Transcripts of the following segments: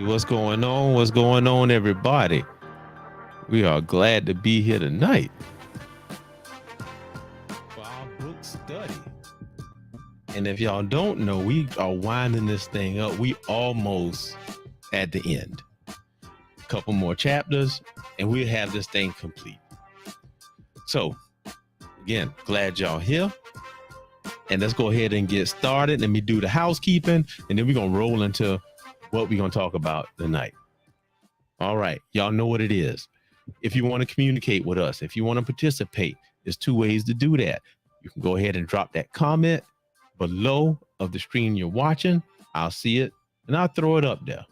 What's going on? What's going on, everybody? We are glad to be here tonight for our book study. And if y'all don't know, we are winding this thing up. We almost at the end. A couple more chapters, and we'll have this thing complete. So, again, glad y'all here. And let's go ahead and get started. Let me do the housekeeping, and then we're going to roll into what we're going to talk about tonight. All right. Y'all know what it is. If you want to communicate with us, if you want to participate, there's two ways to do that. You can go ahead and drop that comment below of the stream you're watching. I'll see it and I'll throw it up there.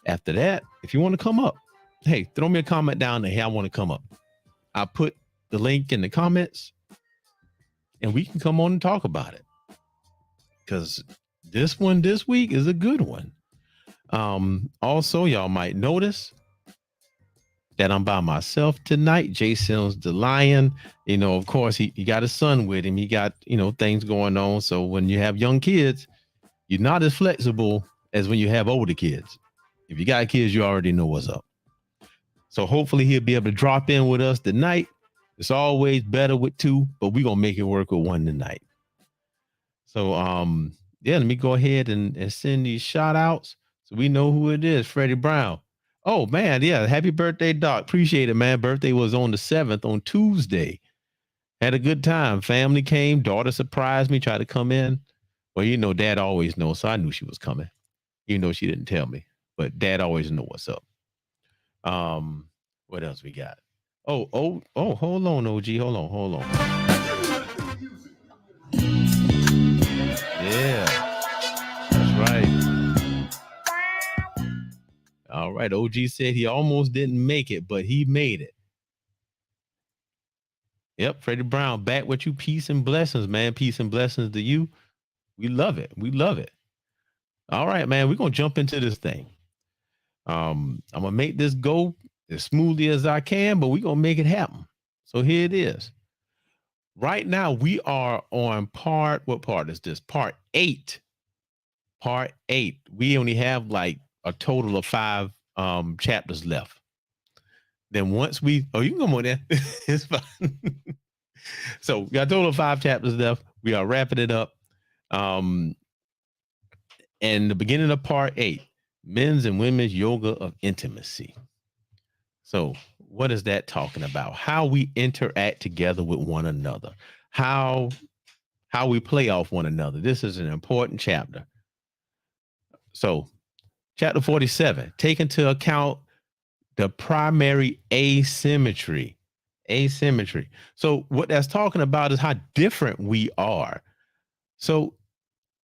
After that, if you want to come up, hey, throw me a comment down there. Hey, I want to come up. I'll put the link in the comments and we can come on and talk about it. Because this one this week is a good one. Also, y'all might notice that I'm by myself tonight. Jason's the lion. You know, of course, he got his son with him. He got, things going on. So when you have young kids, you're not as flexible as when you have older kids. If you got kids, you already know what's up. So hopefully he'll be able to drop in with us tonight. It's always better with two, but we're going to make it work with one tonight. So, yeah, let me go ahead and send these shout outs. So we know who it is, Freddie Brown. Oh, man, yeah, happy birthday, Doc. Appreciate it, man. Birthday was on the 7th, on Tuesday. Had a good time. Family came. Daughter surprised me, tried to come in. Well, Dad always knows, so I knew she was coming, even though she didn't tell me. But Dad always know what's up. What else we got? Oh, hold on, OG. Hold on. Yeah, that's right. All right. OG said he almost didn't make it, but he made it. Yep. Freddie Brown back with you. Peace and blessings, man. Peace and blessings to you. We love it. We love it. All right, man. We're going to jump into this thing. I'm going to make this go as smoothly as I can, but we're going to make it happen. So here it is. Right now, we are on what part is this? Part 8. Part 8. We only have like a total of 5 chapters left. Then once you can come on there. It's fine. So we got a total of 5 chapters left. We are wrapping it up. And the beginning of part 8, men's and women's yoga of intimacy. So, what is that talking about? How we interact together with one another. How we play off one another. This is an important chapter. So, chapter 47, take into account the primary asymmetry. Asymmetry. So, what that's talking about is how different we are. So,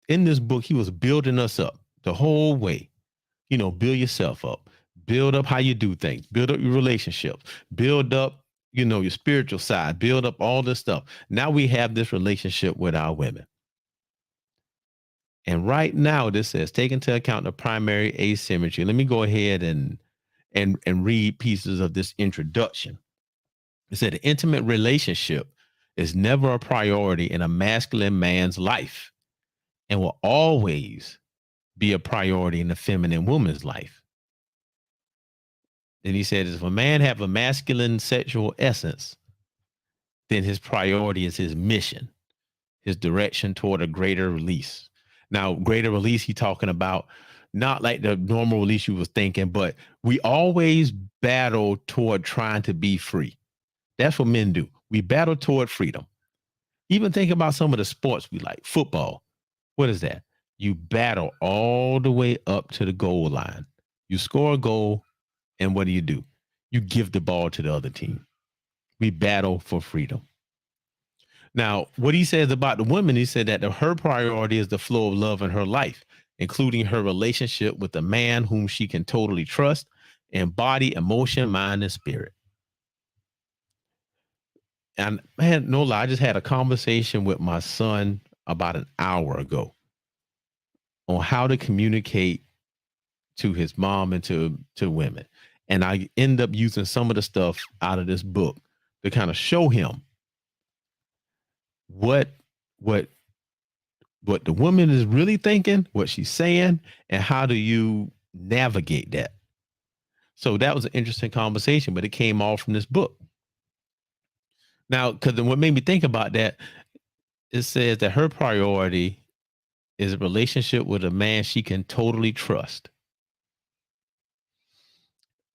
in this book, he was building us up the whole way. Build yourself up, build up how you do things, build up your relationships, build up, your spiritual side, build up all this stuff. Now we have this relationship with our women. And right now, this says, take into account the primary asymmetry. Let me go ahead and read pieces of this introduction. It said, an intimate relationship is never a priority in a masculine man's life and will always be a priority in a feminine woman's life. Then he said, if a man have a masculine sexual essence, then his priority is his mission, his direction toward a greater release. Now, greater release, he talking about not like the normal release you was thinking, but we always battle toward trying to be free. That's what men do. We battle toward freedom. Even think about some of the sports we like. Football. What is that? You battle all the way up to the goal line. You score a goal, and what do? You give the ball to the other team. We battle for freedom. Now, what he says about the woman, he said that her priority is the flow of love in her life, including her relationship with a man whom she can totally trust in body, emotion, mind, and spirit. And man, no lie, I just had a conversation with my son about an hour ago on how to communicate to his mom and to women. And I end up using some of the stuff out of this book to kind of show him what the woman is really thinking, what she's saying, and how do you navigate that. So that was an interesting conversation, but it came all from this book. Now, because what made me think about that, it says that her priority is a relationship with a man she can totally trust.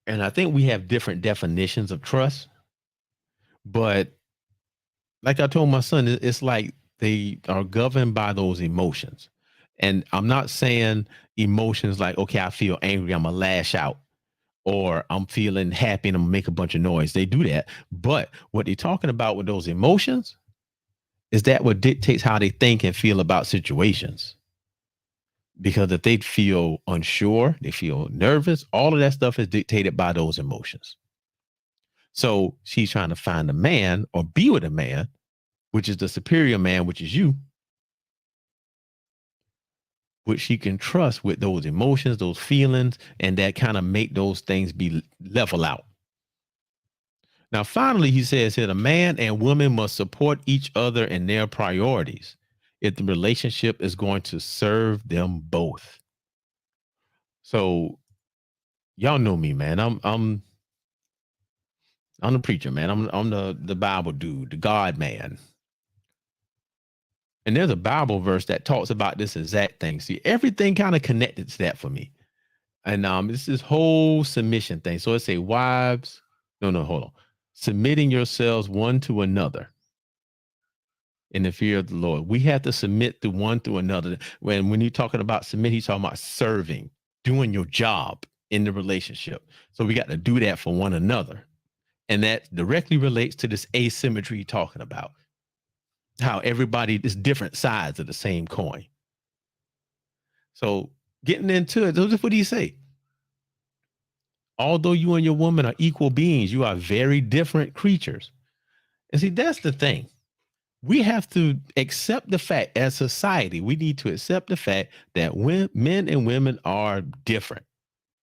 And I think we have different definitions of trust, but like I told my son, it's like they are governed by those emotions. And I'm not saying emotions like, okay, I feel angry, I'm gonna lash out, or I'm feeling happy and I'm gonna make a bunch of noise. They do that. But what they're talking about with those emotions is that what dictates how they think and feel about situations. Because if they feel unsure, they feel nervous, all of that stuff is dictated by those emotions. So she's trying to find a man or be with a man, which is the superior man, which is you, which she can trust with those emotions, those feelings, and that kind of make those things be level out. Now, finally, he says here, a man and woman must support each other in their priorities if the relationship is going to serve them both. So y'all know me, man. I'm the preacher, man. I'm the Bible dude, the God man. And there's a Bible verse that talks about this exact thing. See, everything kind of connected to that for me. And it's this whole submission thing. So it say, wives, no, hold on. Submitting yourselves one to another in the fear of the Lord. We have to submit to one to another. When you're talking about submit, he's talking about serving, doing your job in the relationship. So we got to do that for one another. And that directly relates to this asymmetry you're talking about. How everybody is different sides of the same coin. So getting into it, what do you say? Although you and your woman are equal beings, you are very different creatures. And see, that's the thing. We have to accept the fact, as society, we need to accept the fact that men and women are different.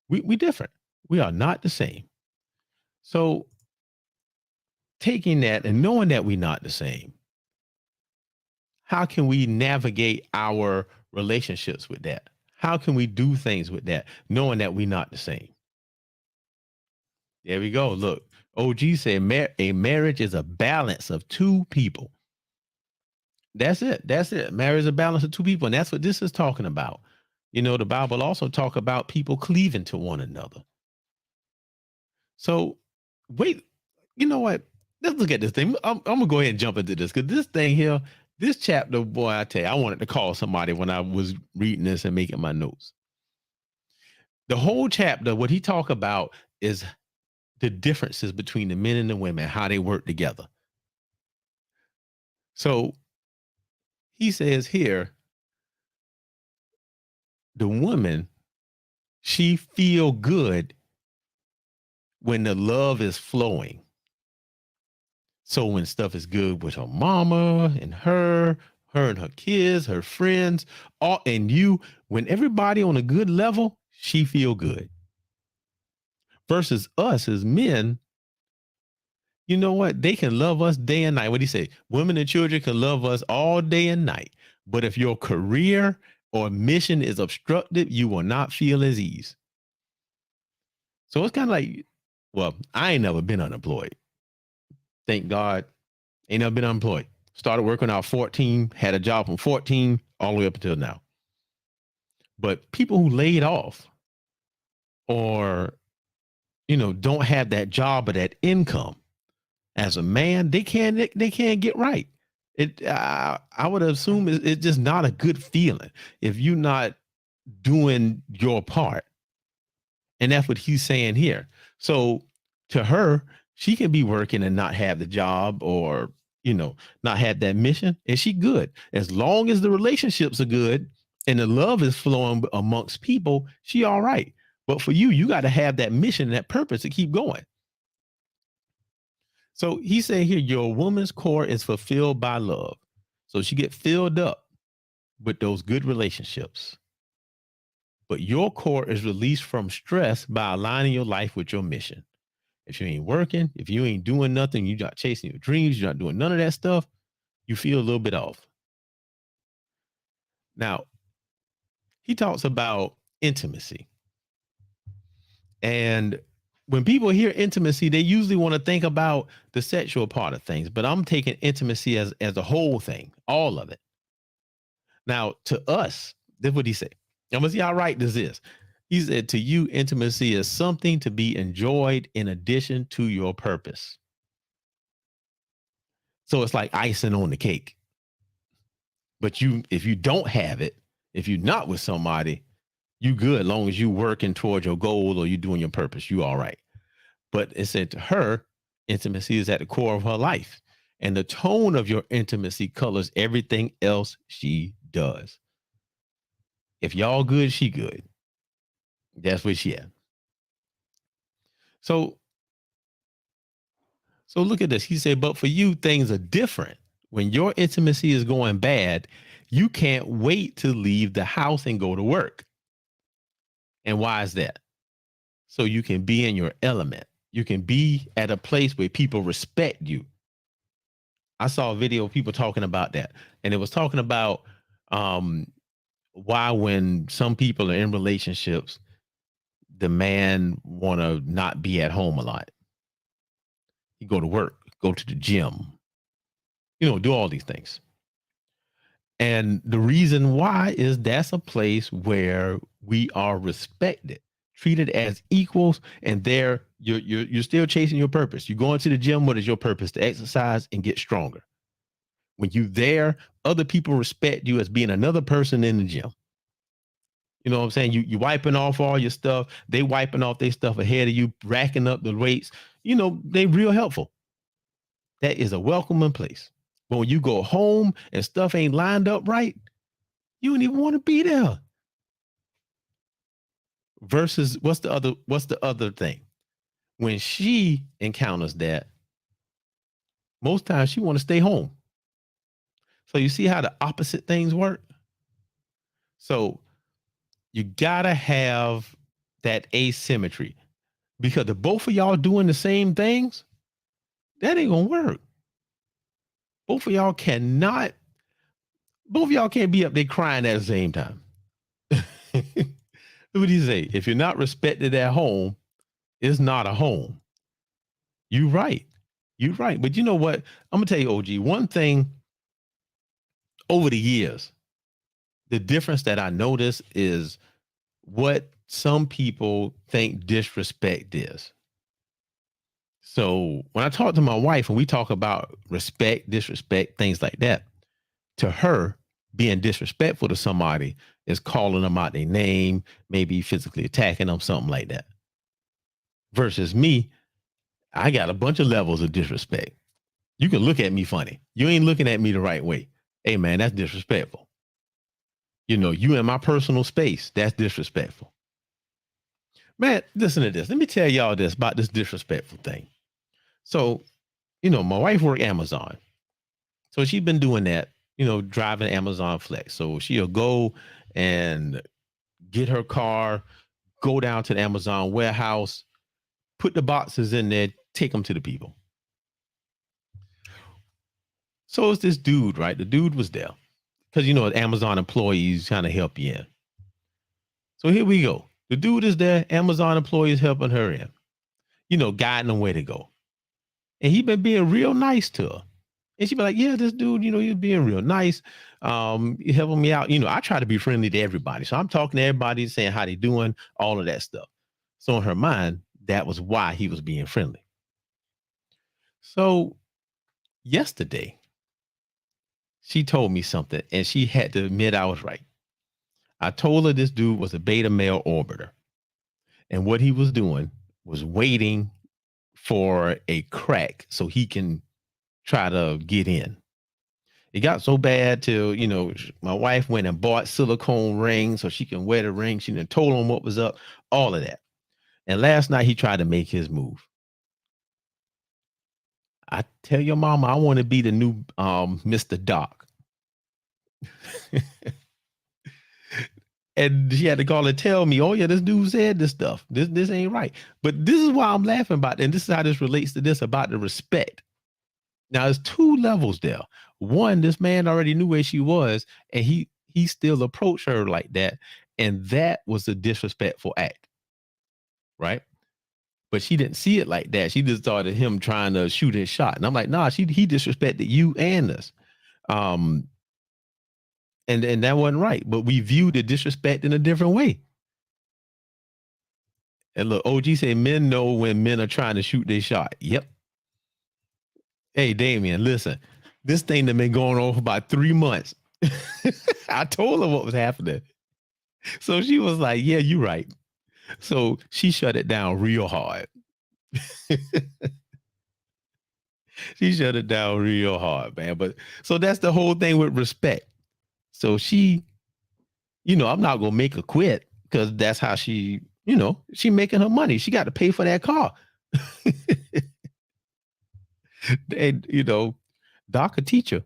We different. We are not the same. So taking that and knowing that we're not the same, how can we navigate our relationships with that? How can we do things with that, knowing that we're not the same? There we go. Look, OG said a marriage is a balance of two people. That's it. Marriage is a balance of two people. And that's what this is talking about. The Bible also talk about people cleaving to one another. So wait, you know what? Let's look at this thing. I'm gonna go ahead and jump into this because this thing here, this chapter, boy, I tell you, I wanted to call somebody when I was reading this and making my notes. The whole chapter, what he talk about is the differences between the men and the women, how they work together. So he says here, the woman, she feel good when the love is flowing. So when stuff is good with her mama and her and her kids, her friends, all and you, when everybody on a good level, she feel good. Versus us as men, you know what? They can love us day and night. What do you say? Women and children can love us all day and night. But if your career or mission is obstructed, you will not feel at ease. So it's kind of like, well, I ain't never been unemployed. Thank God. Ain't never been unemployed. Started working when I was 14, had a job from 14 all the way up until now. But people who laid off or, don't have that job or that income as a man, they can't get right. I would assume it's just not a good feeling if you're not doing your part. And that's what he's saying here. So to her, she can be working and not have the job or, not have that mission. And she good. As long as the relationships are good and the love is flowing amongst people, she all right. But for you got to have that mission, that purpose to keep going. So he's saying here, your woman's core is fulfilled by love. So she get filled up with those good relationships. But your core is released from stress by aligning your life with your mission. If you ain't working, if you ain't doing nothing, you're not chasing your dreams, you're not doing none of that stuff, you feel a little bit off. Now, he talks about intimacy. And when people hear intimacy, they usually want to think about the sexual part of things, but I'm taking intimacy as a whole thing, all of it. Now, to us, this is what he said. I'm gonna see how right this is. He said, to you, intimacy is something to be enjoyed in addition to your purpose. So it's like icing on the cake. But if you don't have it, if you're not with somebody, you good as long as you working towards your goal or you doing your purpose, you all right. But it said to her, intimacy is at the core of her life. And the tone of your intimacy colors everything else she does. If y'all good, she good. That's where she at. So look at this. He said, but for you, things are different. When your intimacy is going bad, you can't wait to leave the house and go to work. And why is that? So you can be in your element. You can be at a place where people respect you. I saw a video of people talking about that. And it was talking about why when some people are in relationships, the man want to not be at home a lot. You go to work, go to the gym, do all these things. And the reason why is that's a place where we are respected, treated as equals, and there you're still chasing your purpose. You go into the gym, what is your purpose? To exercise and get stronger. When you there, other people respect you as being another person in the gym. You know what I'm saying? You wiping off all your stuff, they wiping off their stuff ahead of you, racking up the weights. They real helpful. That is a welcoming place. But when you go home and stuff ain't lined up right, you don't even want to be there. Versus what's the other thing? When she encounters that, most times she want to stay home. So you see how the opposite things work? So you gotta have that asymmetry, because if both of y'all doing the same things, that ain't gonna work. Both of y'all can't be up there crying at the same time. What do you say? If you're not respected at home, it's not a home. You're right. But you know what? I'm gonna tell you, OG, one thing over the years the difference that I notice is what some people think disrespect is. So when I talk to my wife and we talk about respect, disrespect, things like that, to her, being disrespectful to somebody is calling them out their name, maybe physically attacking them, something like that. Versus me, I got a bunch of levels of disrespect. You can look at me funny. You ain't looking at me the right way. Hey, man, that's disrespectful. You know, you in my personal space, that's disrespectful. Man, listen to this. Let me tell y'all this about this disrespectful thing. So, you know, my wife worked Amazon. So she's been doing that, you know, driving Amazon Flex. So she'll go and get her car, go down to the Amazon warehouse, put the boxes in there, take them to the people. So it's this dude, right? The dude was there because, you know, Amazon employees kind of help you in. So here we go. The dude is there. Amazon employees helping her in, you know, guiding them where to go. And he been being real nice to her. And she be like, yeah, this dude, you know, he's being real nice. He helping me out. You know, I try to be friendly to everybody. So I'm talking to everybody, saying how they doing, all of that stuff. So in her mind, that was why he was being friendly. So yesterday, she told me something and she had to admit I was right. I told her this dude was a beta male orbiter. And what he was doing was waiting for a crack so he can try to get in. It got so bad till, you know, my wife went and bought silicone rings so she can wear the ring. She done told him what was up, all of that. And last night he tried to make his move. I tell your mama, I want to be the new Mr. Doc. And she had to call and tell me, oh yeah, this dude said this stuff. This ain't right. But this is why I'm laughing about it. And this is how this relates to this about the respect. Now there's two levels there. One, this man already knew where she was, and he still approached her like that. And that was a disrespectful act. Right. But she didn't see it like that. She just thought of him trying to shoot his shot. And I'm like, nah, he disrespected you and us. And that wasn't right. But we viewed the disrespect in a different way. And look, OG said men know when men are trying to shoot their shot. Yep. Hey, Damien, listen, this thing that been going on for about 3 months. I told her what was happening. So she was like, yeah, you're right. So she shut it down real hard. She shut it down real hard, man. But so that's the whole thing with respect. So she, you know, I'm not going to make her quit because that's how she, you know, she making her money. She got to pay for that car. And, you know, Doc a teacher.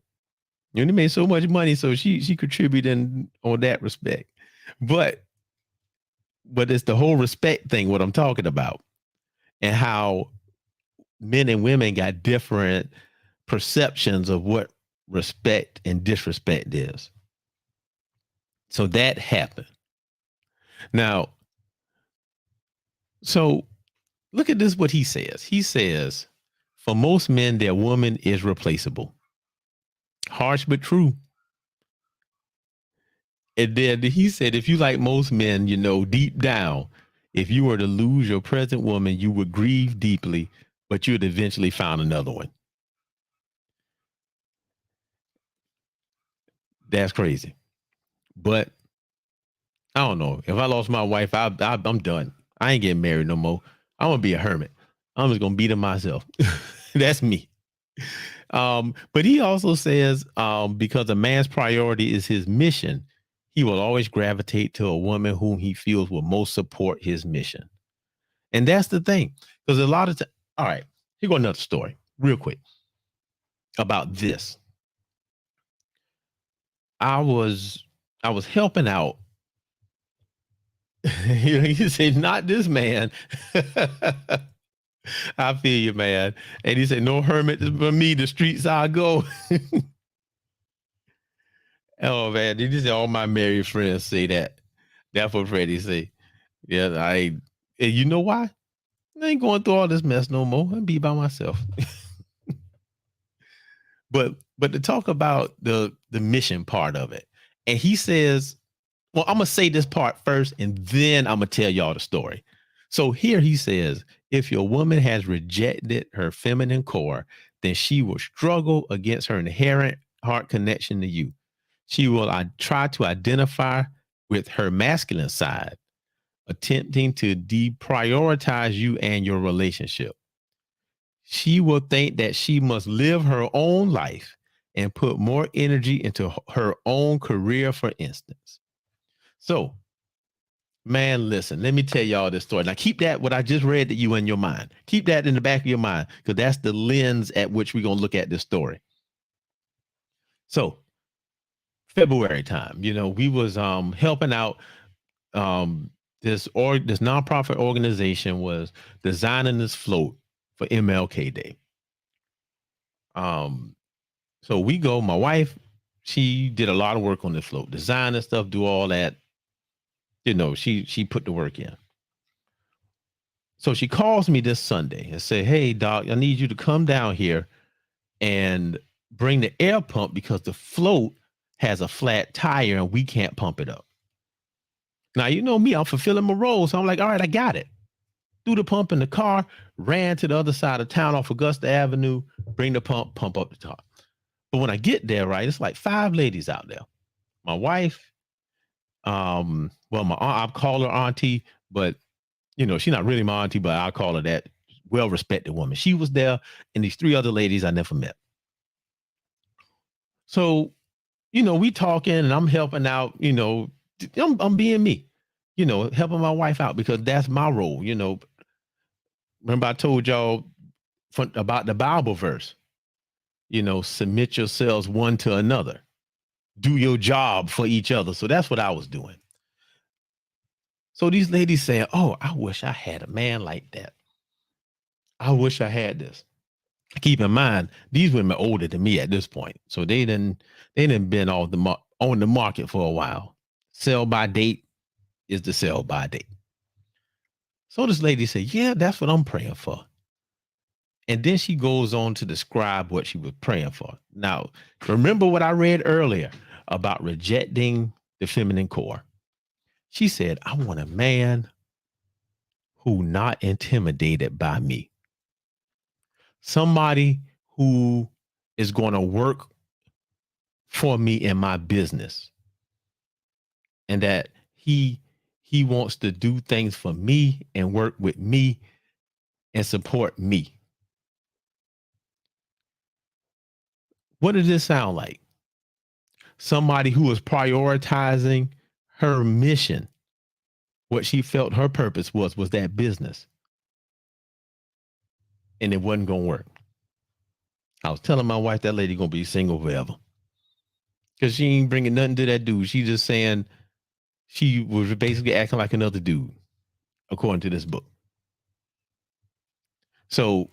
You know, he made so much money, so she contributing on that respect. But it's the whole respect thing, what I'm talking about, and how men and women got different perceptions of what respect and disrespect is. So that happened. Now, so look at this, what he says. He says, for most men, their woman is replaceable. Harsh but true. And then he said, if you like most men, you know, deep down, if you were to lose your present woman, you would grieve deeply, but you'd eventually find another one. That's crazy. But I don't know. If I lost my wife, I'm done. I ain't getting married no more. I'm gonna be a hermit. I'm just gonna beat him myself. That's me. But he also says, because a man's priority is his mission, he will always gravitate to a woman whom he feels will most support his mission. And that's the thing. Because a lot of times, all right, here go another story, real quick, about this. I was helping out. You say, not this man. I feel you, man. And he said, no hermit for me, the streets I go. Oh man, did you say all my married friends say that? That's what Freddie say. Yeah, and you know why? I ain't going through all this mess no more. I'll be by myself. But to talk about the mission part of it And he says, well, I'm going to say this part first, and then I'm going to tell y'all the story. So here he says, if your woman has rejected her feminine core, then she will struggle against her inherent heart connection to you. She will try to identify with her masculine side, attempting to deprioritize you and your relationship. She will think that she must live her own life and put more energy into her own career, for instance. So, man, listen, let me tell y'all this story. Now, keep that, what I just read to you, in your mind. Keep that in the back of your mind, because that's the lens at which we're going to look at this story. So, February time, we was helping out. This nonprofit organization was designing this float for MLK Day. So we go, my wife, she did a lot of work on the float, design and stuff, do all that. She put the work in. So she calls me this Sunday and say, hey, Doc, I need you to come down here and bring the air pump because the float has a flat tire and we can't pump it up. Now, you know me, I'm fulfilling my role. So I'm like, all right, I got it. Threw the pump in the car, ran to the other side of town off Augusta Avenue, bring the pump up the top. But when I get there, right, it's like 5 ladies out there. My wife, my aunt, I'll call her auntie, but she's not really my auntie, but I'll call her that. Well-respected woman. She was there, and these 3 other ladies I never met. So, we talking, and I'm helping out. I'm being me. Helping my wife out because that's my role. Remember I told y'all about the Bible verse. Submit yourselves one to another. Do your job for each other. So that's what I was doing. So these ladies saying, oh, I wish I had a man like that. I wish I had this. Keep in mind, these women are older than me at this point. So they didn't been on the market for a while. Sell by date is the sell by date. So this lady said, yeah, that's what I'm praying for. And then she goes on to describe what she was praying for. Now, remember what I read earlier about rejecting the feminine core. She said, I want a man who not intimidated by me. Somebody who is going to work for me in my business. And that he wants to do things for me and work with me and support me. What does this sound like? Somebody who is prioritizing her mission. What she felt her purpose was that business. And it wasn't going to work. I was telling my wife that lady going to be single forever. Because she ain't bringing nothing to that dude. She just saying she was basically acting like another dude, according to this book. So,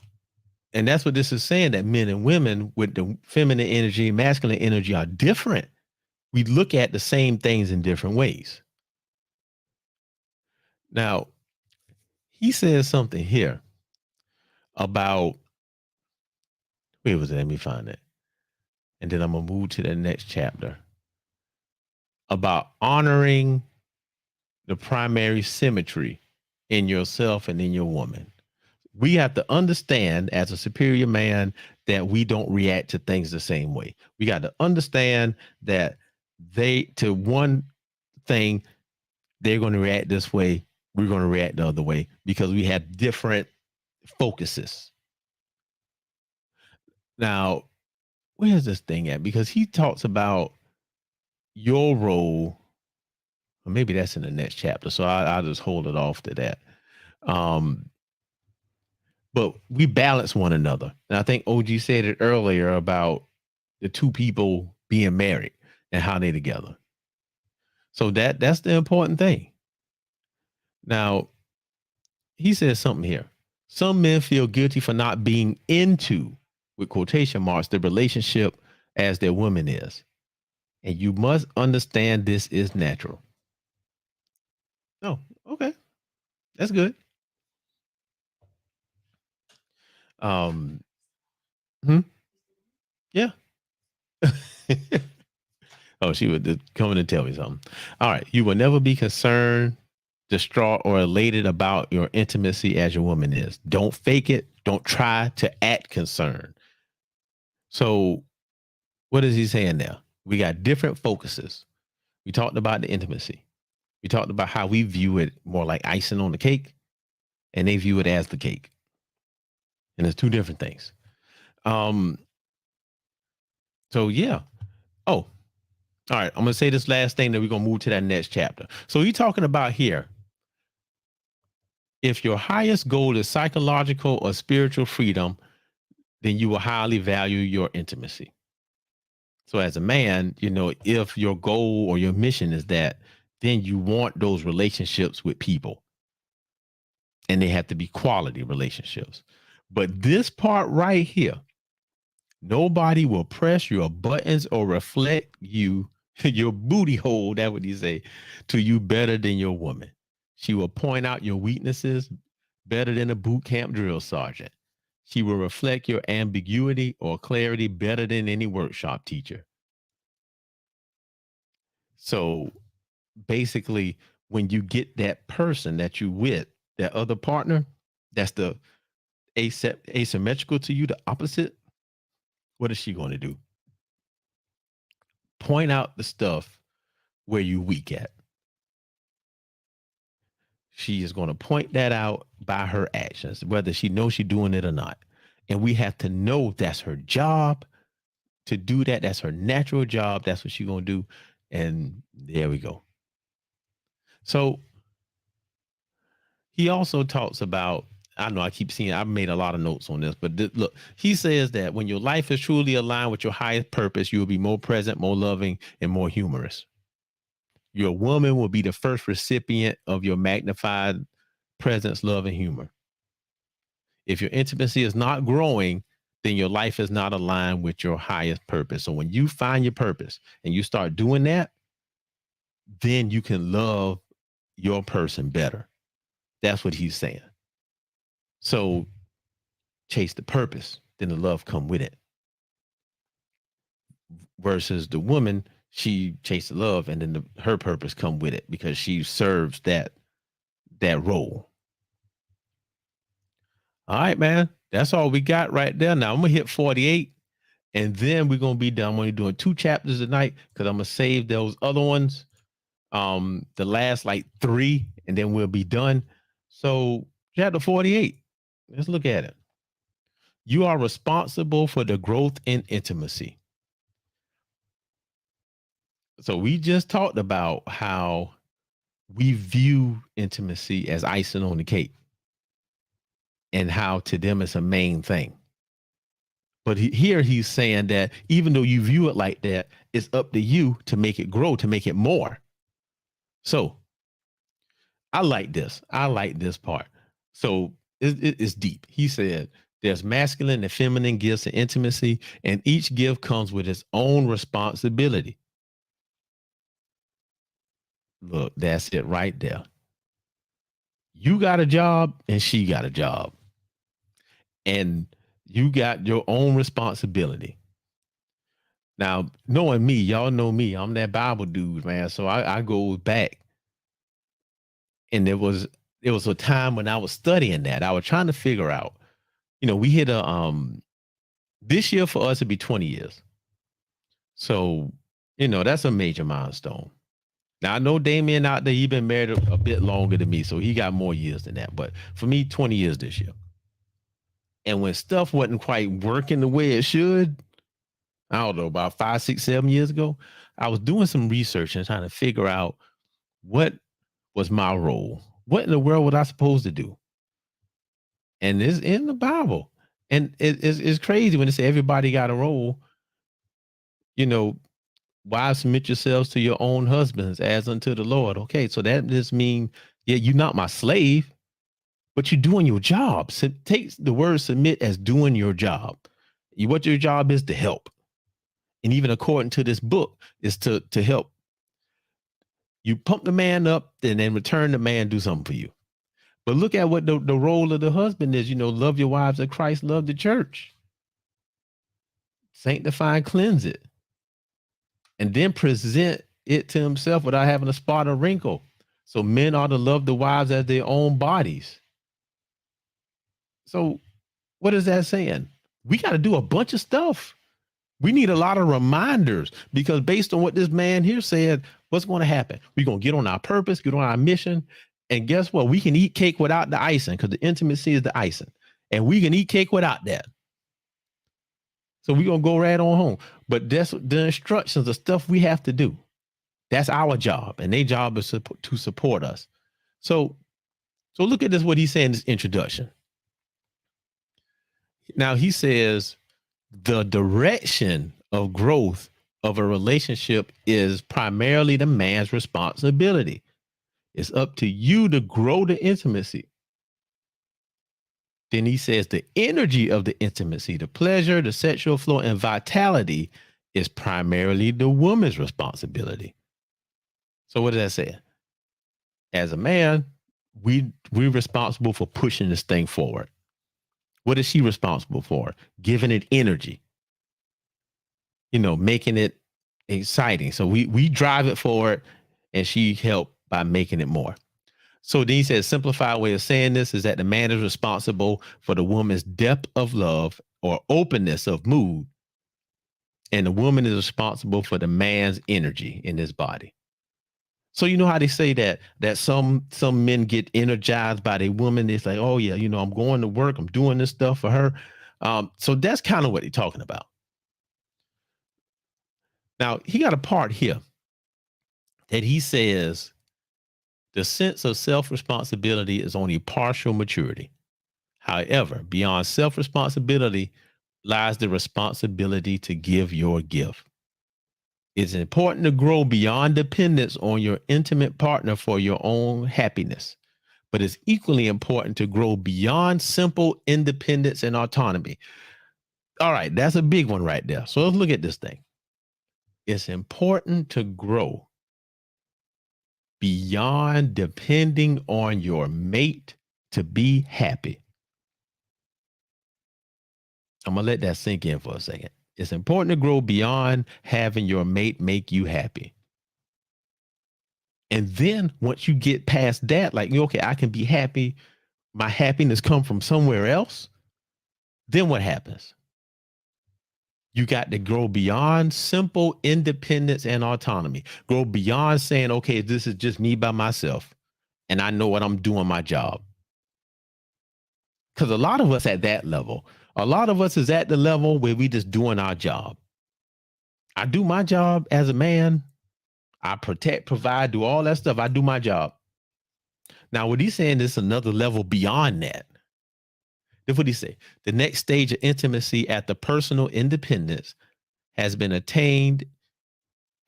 and that's what this is saying, that men and women with the feminine energy, masculine energy are different. We look at the same things in different ways. Now, he says something here about, where was it? Let me find it. And then I'm going to move to the next chapter about honoring the primary symmetry in yourself and in your woman. We have to understand as a superior man that we don't react to things the same way. We got to understand that to one thing, they're going to react this way. We're going to react the other way because we have different focuses. Now, where's this thing at? Because he talks about your role. Or maybe that's in the next chapter. So I'll just hold it off to that. But we balance one another. And I think OG said it earlier about the 2 people being married and how they together. So that's the important thing. Now, he says something here. Some men feel guilty for not being into, with quotation marks, the relationship as their woman is. And you must understand this is natural. Oh, okay. That's good. Hmm? Yeah. Oh, she would come in and tell me something. All right. You will never be concerned, distraught, or elated about your intimacy as your woman is. Don't fake it. Don't try to act concerned. So, what is he saying now? We got different focuses. We talked about the intimacy. We talked about how we view it more like icing on the cake, and they view it as the cake. And it's two different things. Um, so yeah. Oh, all right. I'm gonna say this last thing, then we're gonna move to that next chapter. So he's talking about here. If your highest goal is psychological or spiritual freedom, then you will highly value your intimacy. So as a man, if your goal or your mission is that, then you want those relationships with people, and they have to be quality relationships. But this part right here, nobody will press your buttons or reflect your booty hole, that what he say, to you better than your woman. She will point out your weaknesses better than a boot camp drill sergeant. She will reflect your ambiguity or clarity better than any workshop teacher. So basically, when you get that person that you with, that other partner, that's the asymmetrical to you, the opposite, what is she going to do? Point out the stuff where you weak at. She is going to point that out by her actions, whether she knows she's doing it or not. And we have to know that's her job to do that. That's her natural job. That's what she's going to do. And there we go. So he also talks about, I know I keep seeing, I've made a lot of notes on this, but look, he says that when your life is truly aligned with your highest purpose, you will be more present, more loving, and more humorous. Your woman will be the first recipient of your magnified presence, love, and humor. If your intimacy is not growing, then your life is not aligned with your highest purpose. So when you find your purpose and you start doing that, then you can love your person better. That's what he's saying. So chase the purpose, then the love come with it. Versus the woman, she chases love, and then her purpose come with it because she serves that role. All right, man. That's all we got right there. Now I'm gonna hit 48, and then we're gonna be done. I'm only doing 2 chapters tonight because I'm gonna save those other ones, the last like 3, and then we'll be done. So chapter 48. Let's look at it. You are responsible for the growth in intimacy. So we just talked about how we view intimacy as icing on the cake, and how to them it's a main thing. But here he's saying that even though you view it like that, it's up to you to make it grow, to make it more. So I like this. I like this part. So it's deep. He said there's masculine and feminine gifts of intimacy, and each gift comes with its own responsibility. Look, that's it right there. You got a job and she got a job. And you got your own responsibility. Now, knowing me, y'all know me, I'm that Bible dude, man. So I go back. And there was a time when I was studying that. I was trying to figure out, we hit this year for us it'd be 20 years. So, that's a major milestone. Now I know Damien out there, he been married a bit longer than me, so he got more years than that. But for me, 20 years this year. And when stuff wasn't quite working the way it should, I don't know, about 5, 6, 7 years ago, I was doing some research and trying to figure out what was my role. What in the world was I supposed to do? And it's in the Bible. And it's crazy when they say everybody got a role. Wives, submit yourselves to your own husbands as unto the Lord. Okay, so that just means, yeah, you're not my slave, but you're doing your job. So take the word submit as doing your job. What your job is to help. And even according to this book, is to help. You pump the man up and then return the man do something for you. But look at what the role of the husband is. Love your wives as Christ loved the church. Sanctify and cleanse it. and then present it to himself without having a spot or wrinkle. So men are to love the wives as their own bodies. So what is that saying? We got to do a bunch of stuff. We need a lot of reminders, because based on what this man here said, what's going to happen? We're going to get on our purpose, get on our mission. And guess what? We can eat cake without the icing, because the intimacy is the icing. And we can eat cake without that. So we're going to go right on home. But that's the instructions, the stuff we have to do. That's our job. And their job is to support us. So look at this, what he's saying in this introduction. Now he says the direction of growth of a relationship is primarily the man's responsibility. It's up to you to grow the intimacy. Then he says the energy of the intimacy, the pleasure, the sexual flow, and vitality is primarily the woman's responsibility. So what does that say? As a man, we're responsible for pushing this thing forward. What is she responsible for? Giving it energy, making it exciting. So we drive it forward, and she helped by making it more. So then he says, simplified way of saying this is that the man is responsible for the woman's depth of love or openness of mood, and the woman is responsible for the man's energy in his body. So you know how they say that some men get energized by their woman. It's like, oh yeah, I'm going to work, I'm doing this stuff for her. So that's kind of what he's talking about. Now he got a part here that he says the sense of self-responsibility is only partial maturity. However, beyond self-responsibility lies the responsibility to give your gift. It's important to grow beyond dependence on your intimate partner for your own happiness, but it's equally important to grow beyond simple independence and autonomy. All right, that's a big one right there. So let's look at this thing. It's important to grow beyond depending on your mate to be happy. I'm going to let that sink in for a second. It's important to grow beyond having your mate make you happy. And then once you get past that, like, okay, I can be happy. My happiness come from somewhere else. Then what happens? You got to grow beyond simple independence and autonomy. Grow beyond saying, okay, this is just me by myself, and I know what I'm doing my job. Because a lot of us at that level, a lot of us is at the level where we just doing our job. I do my job as a man. I protect, provide, do all that stuff. I do my job. Now, what he's saying is another level beyond that. That's what he say. The next stage of intimacy at the personal independence has been attained.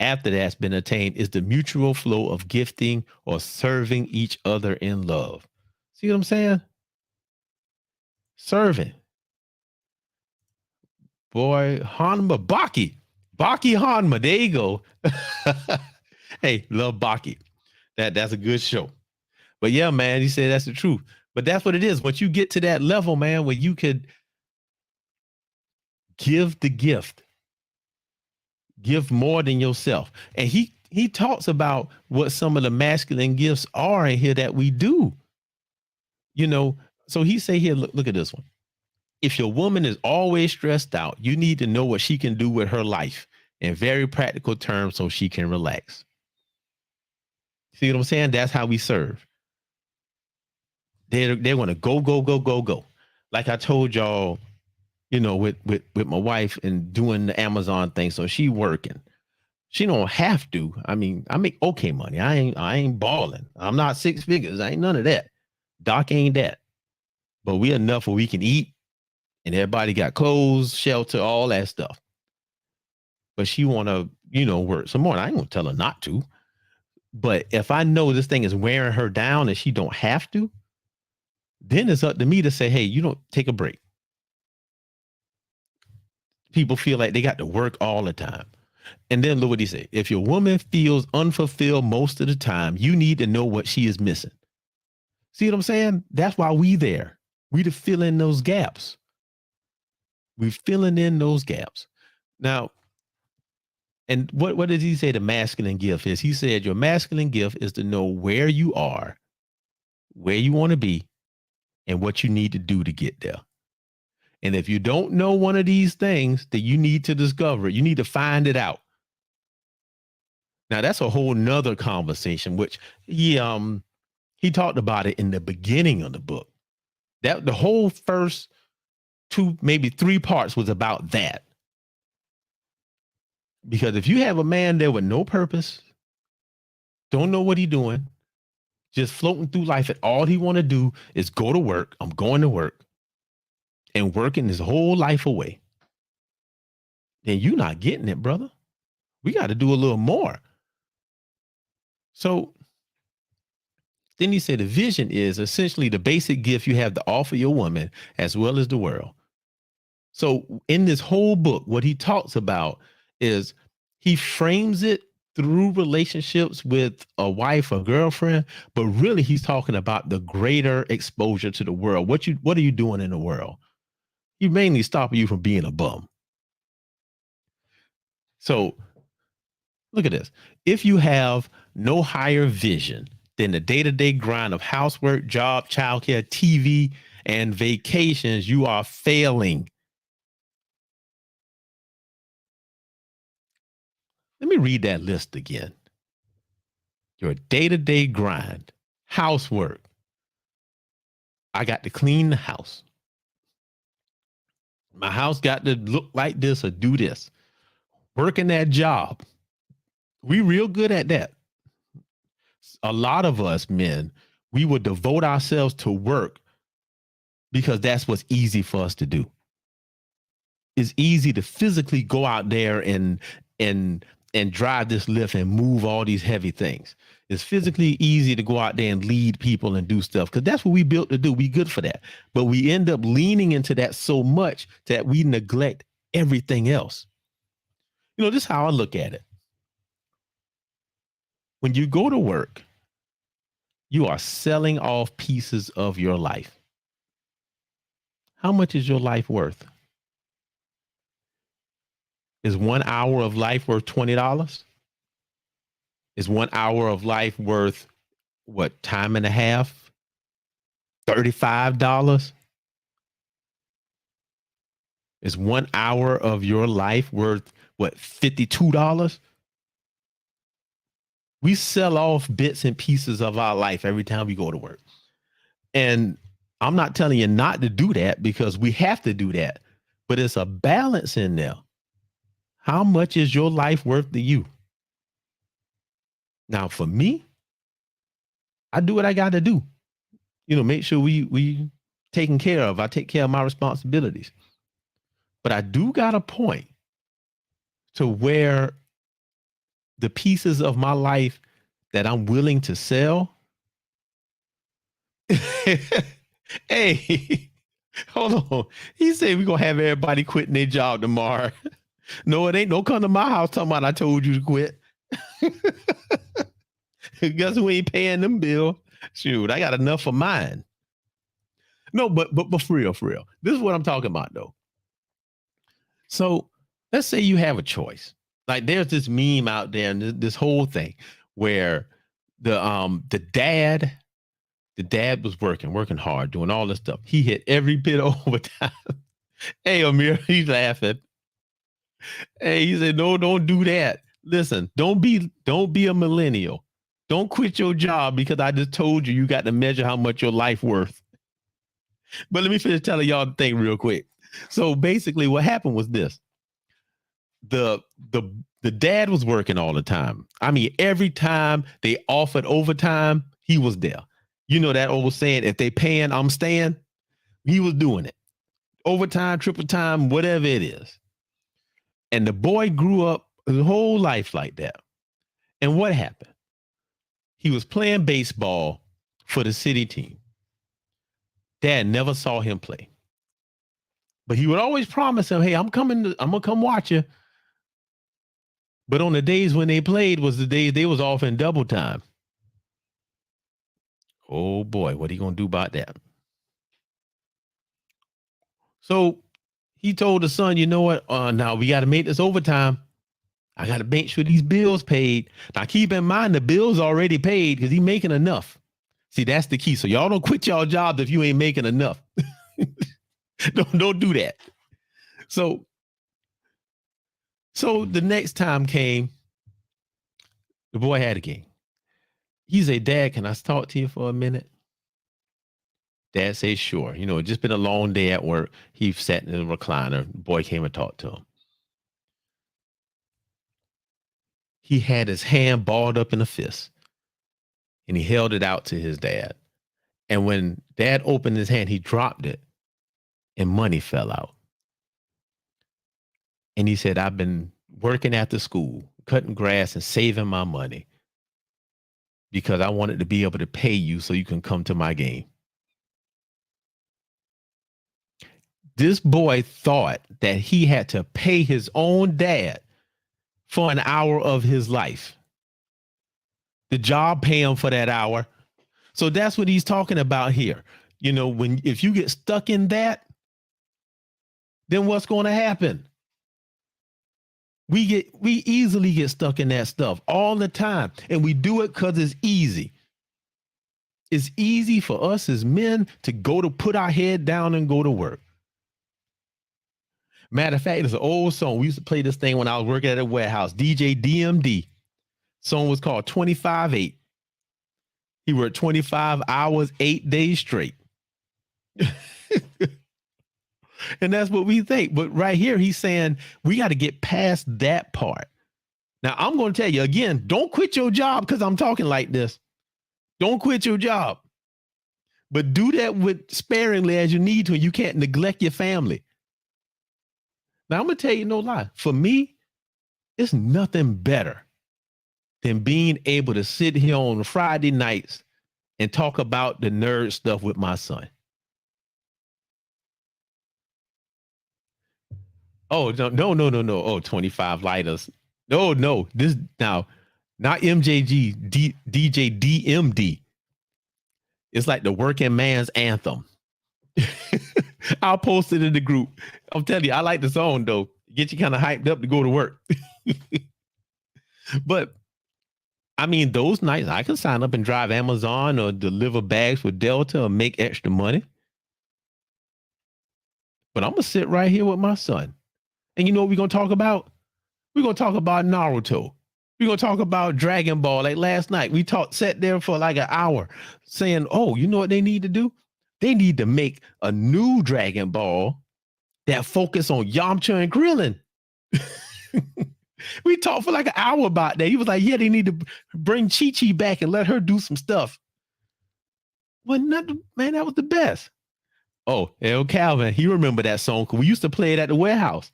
After that's been attained is the mutual flow of gifting or serving each other in love. See what I'm saying? Serving. Boy, Hanma Baki. Baki Hanma. There you go. Hey, love Baki. That's a good show. But yeah, man, he said that's the truth. But that's what it is. Once you get to that level, man, where you could give the gift, give more than yourself. And he talks about what some of the masculine gifts are in here that we do. So he say here, look at this one. If your woman is always stressed out, you need to know what she can do with her life in very practical terms so she can relax. See what I'm saying? That's how we serve. They're going to go. Like I told y'all, with my wife and doing the Amazon thing. So she working. She don't have to. I mean, I make okay money. I ain't balling. I'm not six figures. I ain't none of that. Doc ain't that. But we enough where we can eat, and everybody got clothes, shelter, all that stuff. But she want to, work some more. I ain't gonna tell her not to. But if I know this thing is wearing her down and she don't have to, then it's up to me to say, hey, you don't take a break. People feel like they got to work all the time. And then look what he said. If your woman feels unfulfilled most of the time, you need to know what she is missing. See what I'm saying? That's why we there. We to fill in those gaps. We're filling in those gaps. Now, And what did he say the masculine gift is? He said your masculine gift is to know where you are, where you want to be, and what you need to do to get there. And if you don't know one of these things, then you need to discover it. You need to find it out. Now that's a whole nother conversation, which he talked about it in the beginning of the book. That the whole first 2, maybe 3 parts was about that. Because if you have a man there with no purpose, don't know what he's doing, just floating through life, and all he want to do is go to work. I'm going to work, and working his whole life away. Then you're not getting it, brother. We got to do a little more. So then he said the vision is essentially the basic gift you have to offer your woman as well as the world. So in this whole book, what he talks about is he frames it through relationships with a wife or girlfriend, but really he's talking about the greater exposure to the world. What are you doing in the world? He mainly stopping you from being a bum. So look at this. If you have no higher vision than the day-to-day grind of housework, job, childcare, TV, and vacations, you are failing. Let me read that list again. Your day-to-day grind, housework. I got to clean the house. My house got to look like this or do this. Working that job. We real good at that. A lot of us men, we would devote ourselves to work because that's what's easy for us to do. It's easy to physically go out there and drive this lift and move all these heavy things. It's physically easy to go out there and lead people and do stuff because that's what we built to do. We good for that. But we end up leaning into that so much that we neglect everything else. You know, this is how I look at it. When you go to work, you are selling off pieces of your life. How much is your life worth? Is 1 hour of life worth $20? Is 1 hour of life worth what, time and a half? $35? Is 1 hour of your life worth what, $52? We sell off bits and pieces of our life every time we go to work. And I'm not telling you not to do that because we have to do that, but it's a balance in there. How much is your life worth to you? Now, for me, I do what I got to do. You know, make sure we taken care of. I take care of my responsibilities. But I do got a point to where the pieces of my life that I'm willing to sell. Hey, hold on. He said we're gonna have everybody quitting their job tomorrow. No, it ain't. Don't come to my house talking about I told you to quit. Guess we ain't paying them bill. Shoot, I got enough for mine. No, but for real, for real. This is what I'm talking about though. So let's say you have a choice. Like there's this meme out there and this whole thing where the dad was working hard, doing all this stuff. He hit every bit of overtime. Hey, Amir, he's laughing. Hey, he said, no, don't do that. Listen, don't be a millennial. Don't quit your job because I just told you got to measure how much your life worth. But let me finish telling y'all the thing real quick. So basically what happened was this. The dad was working all the time. I mean, every time they offered overtime, he was there. You know that old saying, if they paying, I'm staying. He was doing it. Overtime, triple time, whatever it is. And the boy grew up his whole life like that. And what happened? He was playing baseball for the city team. Dad never saw him play. But he would always promise him, hey, I'm gonna come watch you. But on the days when they played was the days they was off in double time. Oh boy, what are you gonna do about that? So he told the son, you know what? Now we got to make this overtime. I got to make sure these bills paid. Now, keep in mind the bills already paid because he making enough. See, that's the key. So y'all don't quit y'all jobs if you ain't making enough. don't do that. So the next time came, the boy had a game. He said, Dad, can I talk to you for a minute? Dad said, sure. You know, it's just been a long day at work. He sat in the recliner. The boy came and talked to him. He had his hand balled up in a fist and he held it out to his dad. And when Dad opened his hand, he dropped it and money fell out. And he said, I've been working after school, cutting grass and saving my money because I wanted to be able to pay you so you can come to my game. This boy thought that he had to pay his own dad for an hour of his life. The job pay him for that hour. So that's what he's talking about here. You know, if you get stuck in that, then what's going to happen? We easily get stuck in that stuff all the time. And we do it because it's easy. It's easy for us as men to put our head down and go to work. Matter of fact, it's an old song. We used to play this thing when I was working at a warehouse. DJ DMD. Song was called 25/8. He worked 25 hours, 8 days straight. And that's what we think. But right here, he's saying we got to get past that part. Now, I'm going to tell you again, don't quit your job because I'm talking like this. Don't quit your job. But do that with sparingly as you need to, and you can't neglect your family. Now, I'm going to tell you no lie. For me, it's nothing better than being able to sit here on Friday nights and talk about the nerd stuff with my son. Oh, no. Oh, 25 lighters. No. This now, not MJG, DJ DMD. It's like the working man's anthem. I'll post it in the group. I'm telling you, I like the song though. Get you kind of hyped up to go to work. But I mean, those nights I can sign up and drive Amazon or deliver bags for Delta or make extra money. But I'm going to sit right here with my son. And you know what we're going to talk about? We're going to talk about Naruto. We're going to talk about Dragon Ball. Like last night, we sat there for like an hour saying, oh, you know what they need to do? They need to make a new Dragon Ball that focus on Yamcha and Krillin. We talked for like an hour about that. He was like, yeah, they need to bring Chi-Chi back and let her do some stuff. Well, man, that was the best. Oh, El Calvin, he remember that song because we used to play it at the warehouse.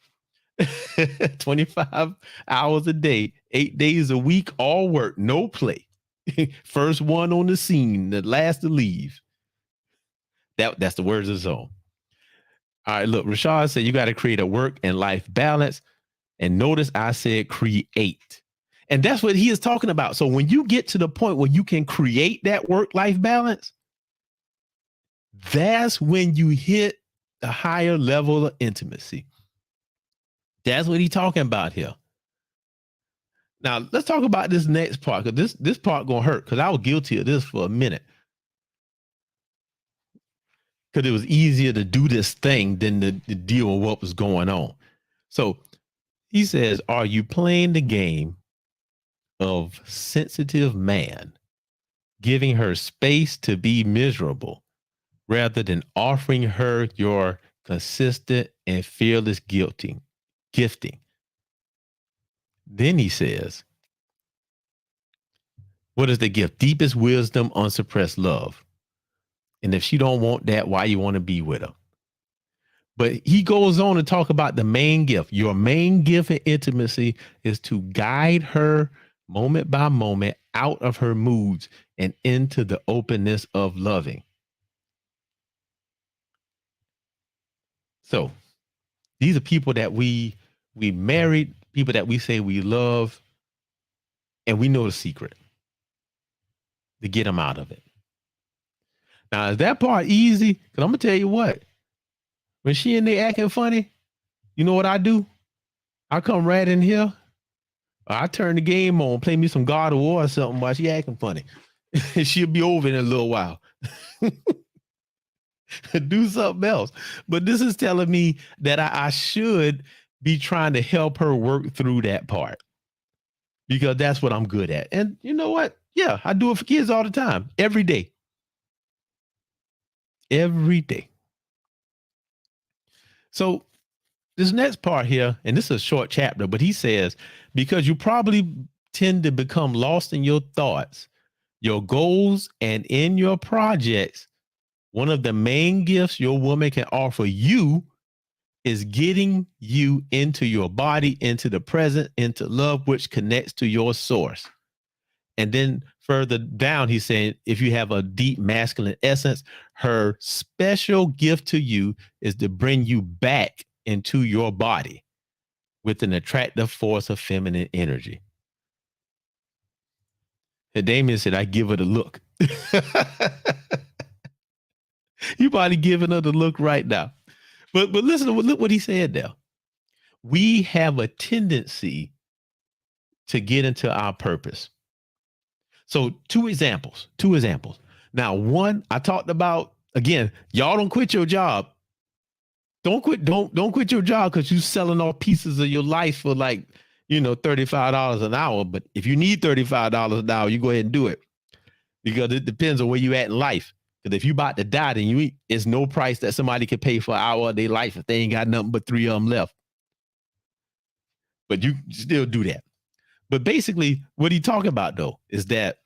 25 hours a day, 8 days a week, all work, no play. First one on the scene, the last to leave. That's the words of the song. All right, look, Rashad said you got to create a work and life balance. And notice I said create. And that's what he is talking about. So when you get to the point where you can create that work-life balance, that's when you hit the higher level of intimacy. That's what he's talking about here. Now, let's talk about this next part, because this part going to hurt, because I was guilty of this for a minute. Because it was easier to do this thing than to deal with what was going on. So he says, are you playing the game of sensitive man, giving her space to be miserable rather than offering her your consistent and fearless gifting? Then he says, what is the gift? Deepest wisdom, unsuppressed love. And if she don't want that, why you want to be with her? But he goes on to talk about the main gift. Your main gift in intimacy is to guide her moment by moment out of her moods and into the openness of loving. So these are people that we married, people that we say we love, and we know the secret to get them out of it. Now, is that part easy? Because I'm going to tell you what. When she and they acting funny, you know what I do? I come right in here I turn the game on, play me some God of War or something while she acting funny. She'll be over in a little while. Do something else. But this is telling me that I should be trying to help her work through that part because that's what I'm good at. And you know what? Yeah, I do it for kids all the time, every day. Every day. So this next part here, and this is a short chapter, but he says, because you probably tend to become lost in your thoughts, your goals, and in your projects, one of the main gifts your woman can offer you is getting you into your body, into the present, into love, which connects to your source. And then further down, he's saying, if you have a deep masculine essence, her special gift to you is to bring you back into your body with an attractive force of feminine energy. And Damien said, I give it a look. You probably giving her the look right now. But listen to look what he said there. We have a tendency to get into our purpose. So two examples. Now, one, I talked about, again, y'all don't quit your job. Don't quit your job because you selling all pieces of your life for like, $35 an hour. But if you need $35 an hour, you go ahead and do it because it depends on where you at in life. Because if you about to die, then it's no price that somebody can pay for an hour of their life if they ain't got nothing but 3 of them left. But you still do that. But basically, what he talking about though is that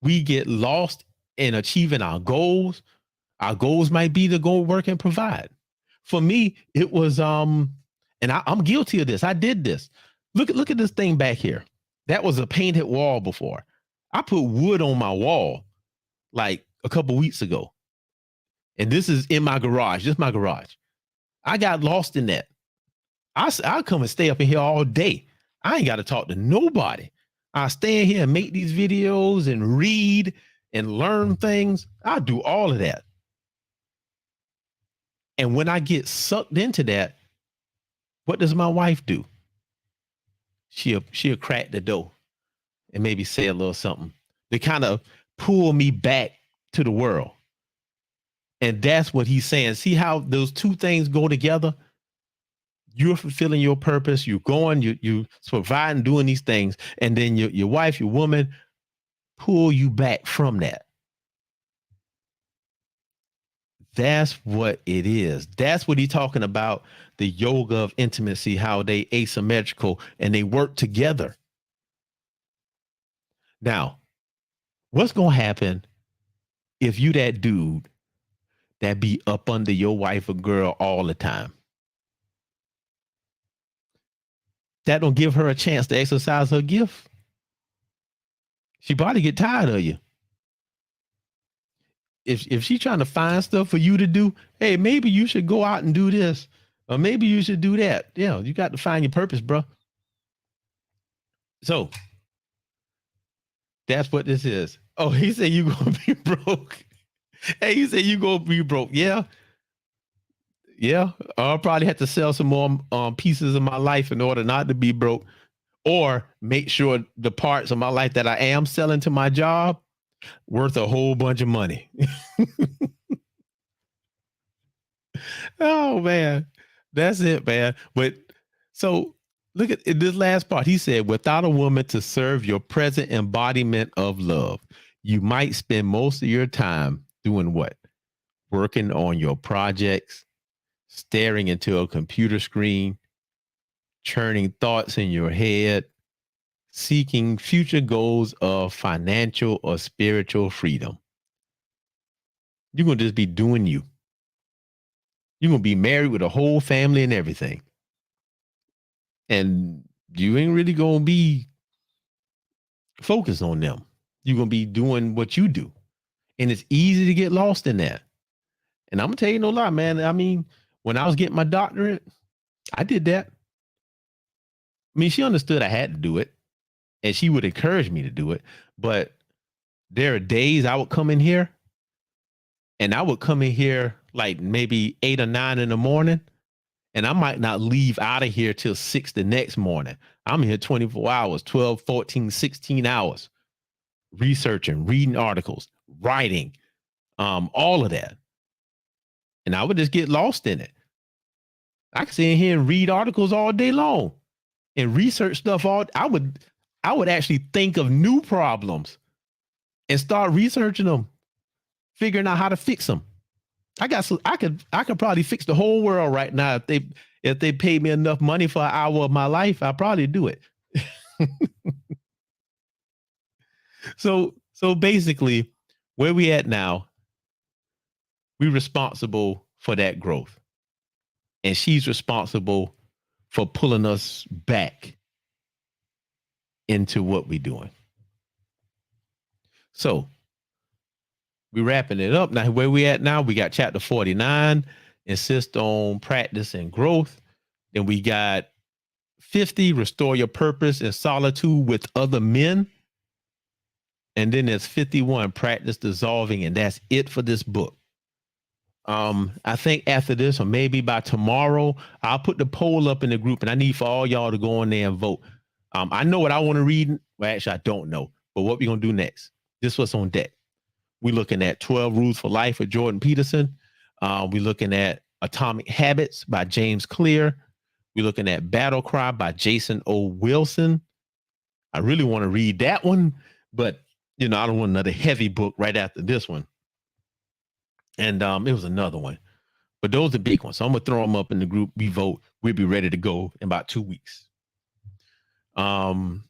we get lost in achieving our goals. Our goals might be to go work and provide. For me, it was and I'm guilty of this. I did this. Look at this thing back here. That was a painted wall before. I put wood on my wall like a couple weeks ago. And this is in my garage. This is my garage. I got lost in that. I'll come and stay up in here all day. I ain't got to talk to nobody. I stay in here and make these videos and read and learn things. I do all of that. And when I get sucked into that, what does my wife do? She'll crack the door and maybe say a little something to kind of pull me back to the world. And that's what he's saying. See how those two things go together? You're fulfilling your purpose. You're going, you providing, doing these things. And then your wife, your woman, pull you back from that. That's what it is. That's what he's talking about. The yoga of intimacy, how they asymmetrical and they work together. Now, what's going to happen if you that dude that be up under your wife or girl all the time? That don't give her a chance to exercise her gift. She probably get tired of you. If she's trying to find stuff for you to do, hey, maybe you should go out and do this, or maybe you should do that. Yeah, you got to find your purpose, bro. So that's what this is. Oh, he said you gonna be broke. Hey, he said you gonna be broke. Yeah. I'll probably have to sell some more pieces of my life in order not to be broke, or make sure the parts of my life that I am selling to my job worth a whole bunch of money. Oh man, that's it, man. But so look at this last part. He said, without a woman to serve your present embodiment of love, you might spend most of your time doing what? Working on your projects, staring into a computer screen, churning thoughts in your head, seeking future goals of financial or spiritual freedom. You're going to just be doing you. You're going to be married with a whole family and everything. And you ain't really going to be focused on them. You're going to be doing what you do. And it's easy to get lost in that. And I'm going to tell you no lie, man. I mean, when I was getting my doctorate, I did that. I mean, she understood I had to do it and she would encourage me to do it. But there are days I would come in here and I would come in here like maybe 8 or 9 in the morning And I might not leave out of here till 6 the next morning. I'm here 24 hours, 12, 14, 16 hours, researching, reading articles, writing, all of that. And I would just get lost in it. I could sit in here and read articles all day long and research stuff. I would actually think of new problems and start researching them, figuring out how to fix them. I could probably fix the whole world right now if they paid me enough money for an hour of my life. I'd probably do it. So basically, where we at now, we're responsible for that growth, and she's responsible for pulling us back into what we're doing. So we're wrapping it up now. Where we at now? We got chapter 49, insist on practice and growth. Then we got 50, restore your purpose and solitude with other men. And then there's 51, practice dissolving, and that's it for this book. I think after this, or maybe by tomorrow, I'll put the poll up in the group, and I need for all y'all to go in there and vote. I know what I want to read. Well, actually, I don't know. But what we're going to do next, this is what's on deck. We're looking at 12 Rules for Life with Jordan Peterson. We're looking at Atomic Habits by James Clear. We're looking at Battle Cry by Jason O. Wilson. I really want to read that one, but I don't want another heavy book right after this one. And it was another one. But those are big ones. So I'm going to throw them up in the group. We vote. We'll be ready to go in about 2 weeks. Other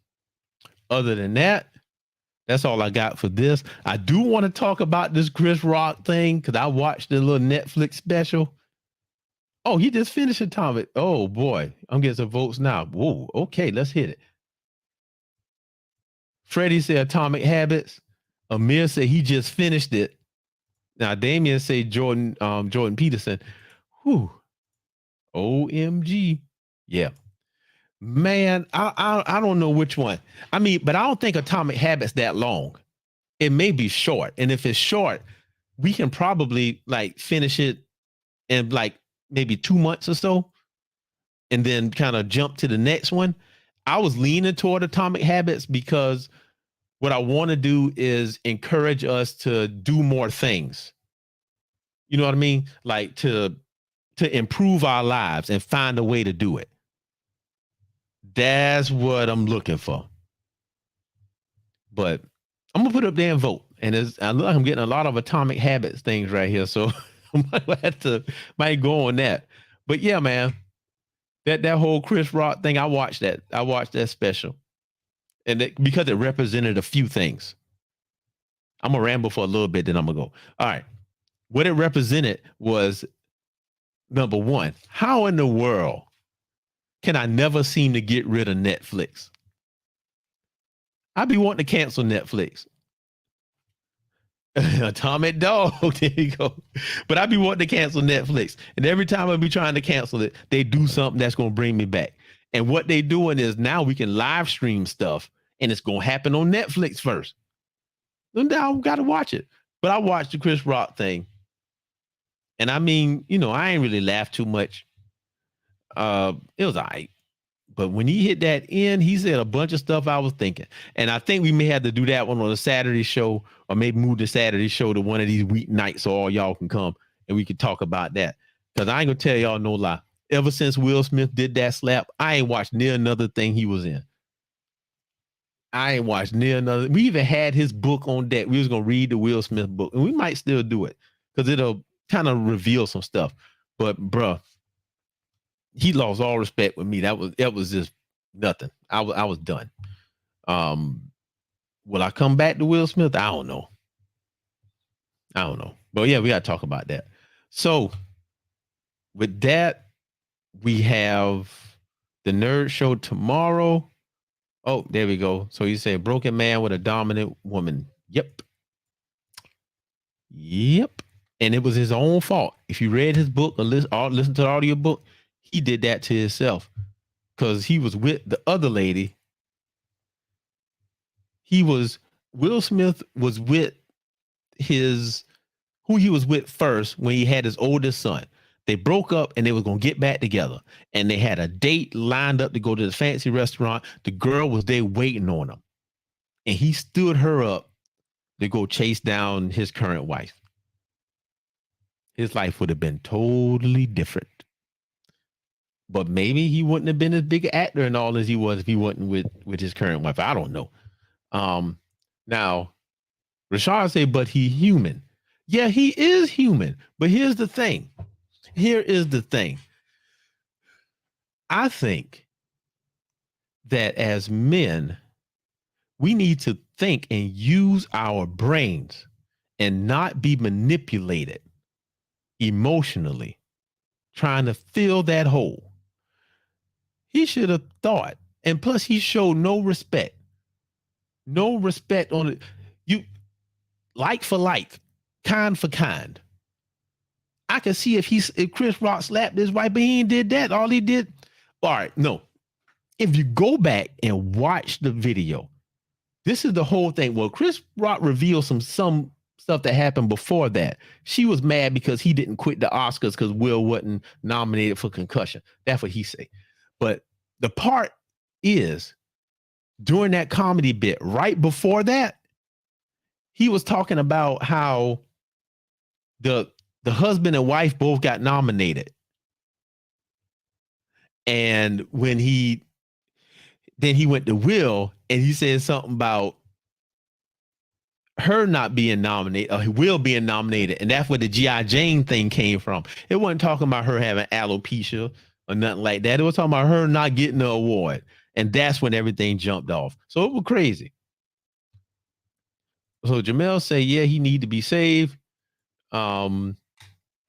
than that, that's all I got for this. I do want to talk about this Chris Rock thing because I watched the little Netflix special. Oh, he just finished Atomic. Oh, boy. I'm getting some votes now. Whoa, okay, let's hit it. Freddie said Atomic Habits. Amir said he just finished it. Now, Damien said Jordan Peterson. Whew. OMG. Yeah. Man, I don't know which one. I mean, but I don't think Atomic Habits that long. It may be short. And if it's short, we can probably finish it in maybe 2 months or so, and then kind of jump to the next one. I was leaning toward Atomic Habits because what I want to do is encourage us to do more things. You know what I mean? Like to improve our lives and find a way to do it. That's what I'm looking for. But I'm gonna put up there and vote. And I look like I'm getting a lot of Atomic Habits things right here, so I might go on that. But yeah, man, that whole Chris Rock thing, I watched that. I watched that special, and because it represented a few things. I'm gonna ramble for a little bit, then I'm gonna go. All right, what it represented was, number one, how in the world can I never seem to get rid of Netflix? I'd be wanting to cancel Netflix. Atomic Dog, there you go. But I'd be wanting to cancel Netflix. And every time I be trying to cancel it, they do something that's going to bring me back. And what they doing is now we can live stream stuff, and it's going to happen on Netflix first. And now I've got to watch it. But I watched the Chris Rock thing. And I mean, I ain't really laughed too much. It was all right. But when he hit that end, he said a bunch of stuff I was thinking. And I think we may have to do that one on a Saturday show, or maybe move the Saturday show to one of these weeknights so all y'all can come and we can talk about that. Because I ain't going to tell y'all no lie. Ever since Will Smith did that slap, I ain't watched near another thing he was in. I ain't watched near another. We even had his book on deck. We was going to read the Will Smith book, and we might still do it because it'll kind of reveal some stuff. But, bruh, he lost all respect with me. That was just nothing. I was done. Will I come back to Will Smith? I don't know. But yeah, we got to talk about that. So with that, we have the Nerd Show tomorrow. Oh, there we go. So you say broken man with a dominant woman. Yep. And it was his own fault. If you read his book or listen to the audio book, he did that to himself because he was with the other lady. Will Smith was with who he was with first when he had his oldest son. They broke up and they were going to get back together. And they had a date lined up to go to the fancy restaurant. The girl was there waiting on him. And he stood her up to go chase down his current wife. His life would have been totally different. But maybe he wouldn't have been as big an actor and all as he was if he wasn't with his current wife. I don't know. Now, Rashad said, but he human. Yeah, he is human. But here's the thing. I think that as men, we need to think and use our brains and not be manipulated emotionally, trying to fill that hole. He should have thought. And plus, he showed no respect. No respect on it. You like for like, kind for kind. I can see if Chris Rock slapped his wife, but he ain't did that. All he did. All right, no. If you go back and watch the video, this is the whole thing. Well, Chris Rock revealed some stuff that happened before that. She was mad because he didn't quit the Oscars because Will wasn't nominated for concussion. That's what he said. But the part is, during that comedy bit, right before that, he was talking about how the husband and wife both got nominated. And when he went to Will and he said something about her not being nominated, or Will being nominated. And that's where the G.I. Jane thing came from. It wasn't talking about her having alopecia or nothing like that. It was talking about her not getting the award. And that's when everything jumped off. So it was crazy. So Jamel said, yeah, he need to be saved.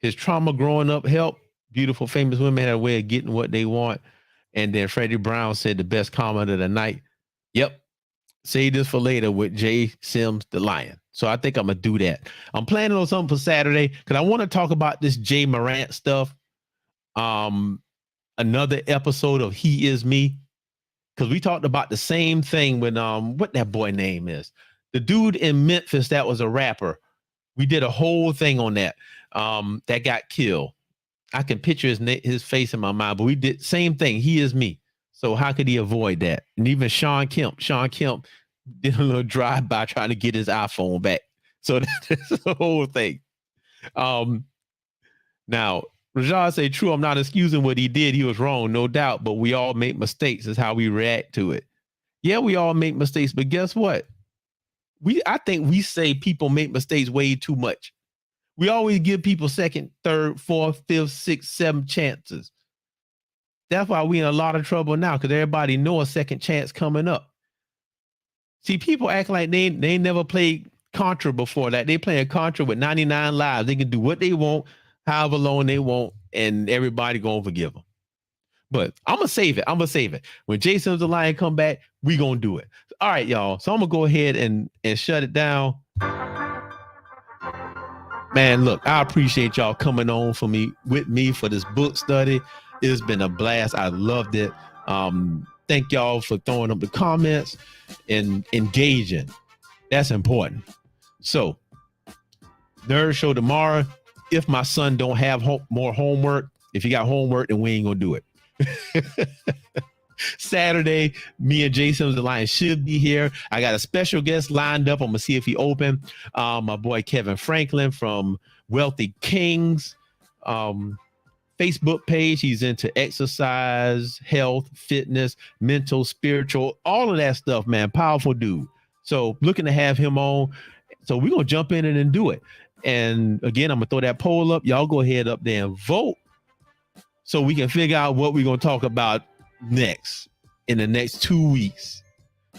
His trauma growing up helped. Beautiful, famous women had a way of getting what they want. And then Freddie Brown said the best comment of the night. Yep. Save this for later with Jay Sims the Lion. So I think I'm going to do that. I'm planning on something for Saturday because I want to talk about this Jay Morant stuff. Another episode of He Is Me. Because we talked about the same thing when, what that boy name is. The dude in Memphis that was a rapper. We did a whole thing on that. That got killed. I can picture his face in my mind, but we did same thing. He is me. So how could he avoid that? And even Sean Kemp did a little drive-by trying to get his iPhone back. So that's the whole thing. Now, Rajah say, true, I'm not excusing what he did. He was wrong, no doubt, but we all make mistakes. Is how we react to it. Yeah, we all make mistakes, but guess what? I think we say people make mistakes way too much. We always give people second, third, fourth, fifth, sixth, seventh chances. That's why we in a lot of trouble now, because everybody know a second chance coming up. See, people act like they never played Contra before that. They playing Contra with 99 lives. They can do what they want, however long they want, and everybody gonna forgive them. But I'm gonna save it. When Jay Sims the Lion come back, we gonna do it. All right, y'all. So I'm gonna go ahead and shut it down. Man, look, I appreciate y'all coming on with me for this book study. It's been a blast. I loved it. Thank y'all for throwing up the comments and engaging. That's important. So, Nerd Show tomorrow. If my son don't have more homework, if he got homework, then we ain't gonna do it. Saturday, me and Jay Sims the Lion should be here. I got a special guest lined up. I'm gonna see if he open. My boy Kevin Franklin from Wealthy Kings Facebook page. He's into exercise, health, fitness, mental, spiritual, all of that stuff, man. Powerful dude. So looking to have him on. So we're gonna jump in and do it. And again, I'm gonna throw that poll up. Y'all go ahead up there and vote so we can figure out what we're gonna talk about next in the next 2 weeks.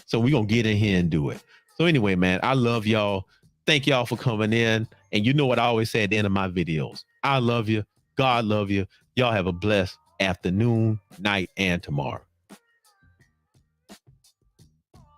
So we're gonna get in here and do it. So anyway, man, I love y'all. Thank y'all for coming in. And you know what I always say at the end of my videos. I love you. God love you. Y'all have a blessed afternoon, night, and tomorrow.